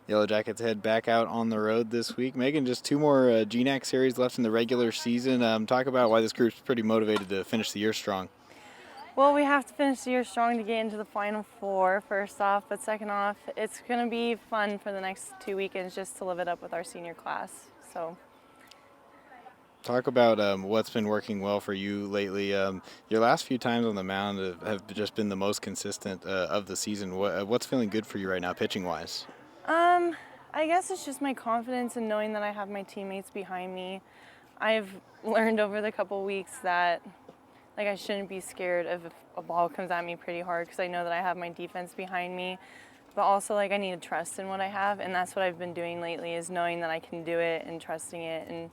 Yellowjackets head back out on the road this week. Megan, just two more GNAC series left in the regular season. Talk about why this group's pretty motivated to finish the year strong. Well, we have to finish the year strong to get into the Final Four, first off, but second off, it's going to be fun for the next 2 weekends just to live it up with our senior class. So, Talk about what's been working well for you lately. Your last few times on the mound have just been the most consistent of the season. What's feeling good for you right now, pitching-wise? um, I guess it's just my confidence in knowing that I have my teammates behind me. I've learned over the couple weeks that I shouldn't be scared if a ball comes at me pretty hard because I know that I have my defense behind me. But also, I need to trust in what I have, and that's what I've been doing lately is knowing that I can do it and trusting it and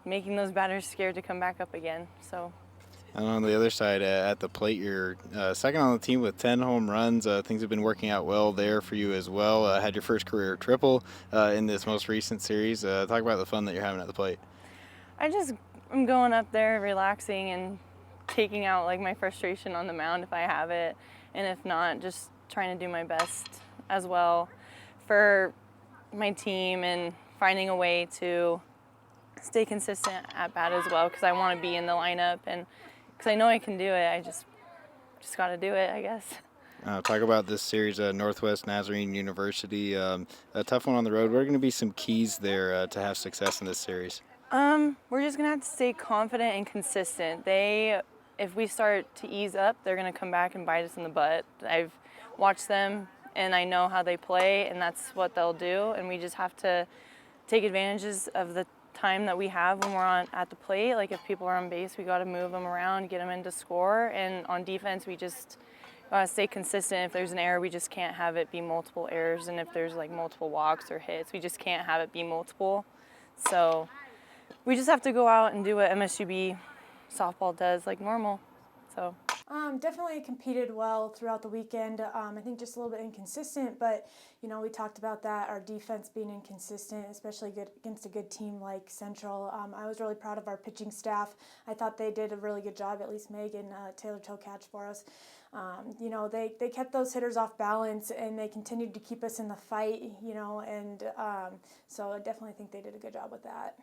making those batters scared to come back up again. So. And on the other side, at the plate, you're second on the team with 10 home runs. Things have been working out well there for you as well. Had your first career triple in this most recent series. Talk about the fun that you're having at the plate. I'm going up there, relaxing, and taking out my frustration on the mound if I have it, and if not, just trying to do my best as well for my team and finding a way to stay consistent at bat as well because I want to be in the lineup and because I know I can do it. I just got to do it, I guess. Talk about this series, Northwest Nazarene University. A tough one on the road. What are going to be some keys there to have success in this series? We're just gonna have to stay confident and consistent. If we start to ease up, they're gonna come back and bite us in the butt. I've watched them and I know how they play, and that's what they'll do. And we just have to take advantages of the time that we have when we're at the plate. If people are on base, we got to move them around, get them in to score. And on defense, we just gotta stay consistent. If there's an error, we just can't have it be multiple errors. And if there's multiple walks or hits, we just can't have it be multiple. So. We just have to go out and do what MSUB softball does like normal. So. Definitely competed well throughout the weekend. I think just a little bit inconsistent, but we talked about that, our defense being inconsistent, especially good against a good team like Central. I was really proud of our pitching staff. I thought they did a really good job, at least Megan, Taylor toe catch for us. They kept those hitters off balance and they continued to keep us in the fight, and so I definitely think they did a good job with that.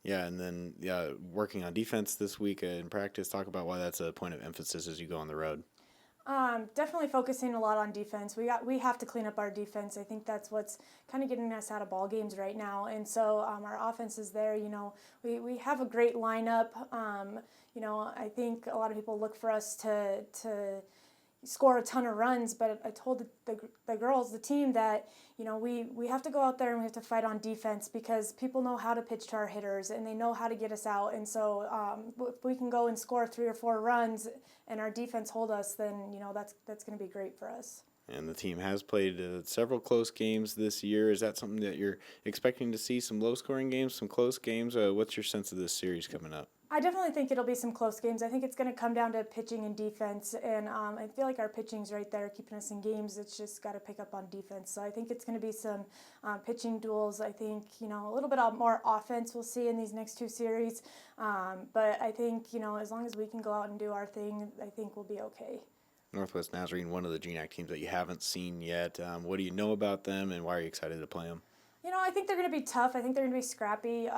Yeah, and then working on defense this week in practice. Talk about why that's a point of emphasis as you go on the road. Definitely focusing a lot on defense. We have to clean up our defense. I think that's what's kind of getting us out of ball games right now. And so our offense is there. We have a great lineup. I think a lot of people look for us to score a ton of runs, but I told the girls, the team, that we have to go out there and we have to fight on defense because people know how to pitch to our hitters and they know how to get us out. And so if we can go and score 3 or 4 runs and our defense hold us, then that's going to be great for us. And the team has played several close games this year. Is that something that you're expecting to see, some low-scoring games, some close games? What's your sense of this series coming up? I definitely think it'll be some close games. I think it's going to come down to pitching and defense, and I feel like our pitching's right there keeping us in games. It's just got to pick up on defense. So I think it's going to be some pitching duels. I think, a little bit more offense we'll see in these next 2 series. But I think, as long as we can go out and do our thing, I think we'll be okay. Northwest Nazarene, one of the GNAC teams that you haven't seen yet. What do you know about them, and why are you excited to play them? I think they're going to be tough. I think they're going to be scrappy.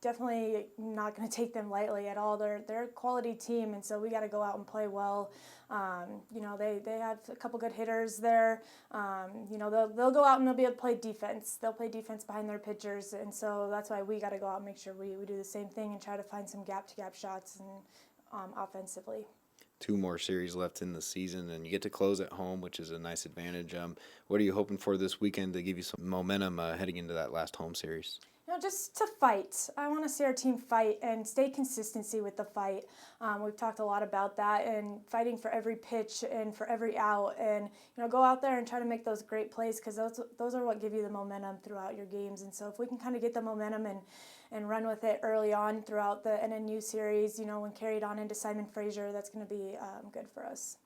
Definitely not going to take them lightly at all. They're a quality team, and so we got to go out and play well. They have a couple good hitters there. They'll go out and they'll be able to play defense. They'll play defense behind their pitchers, and so that's why we got to go out and make sure we do the same thing and try to find some gap-to-gap shots and offensively. 2 more series left in the season, and you get to close at home, which is a nice advantage. What are you hoping for this weekend to give you some momentum heading into that last home series? Just to fight. I want to see our team fight and stay consistency with the fight. We've talked a lot about that and fighting for every pitch and for every out, and go out there and try to make those great plays because those are what give you the momentum throughout your games. And so if we can kind of get the momentum and run with it early on throughout the NNU series, when carried on into Simon Fraser, that's going to be good for us.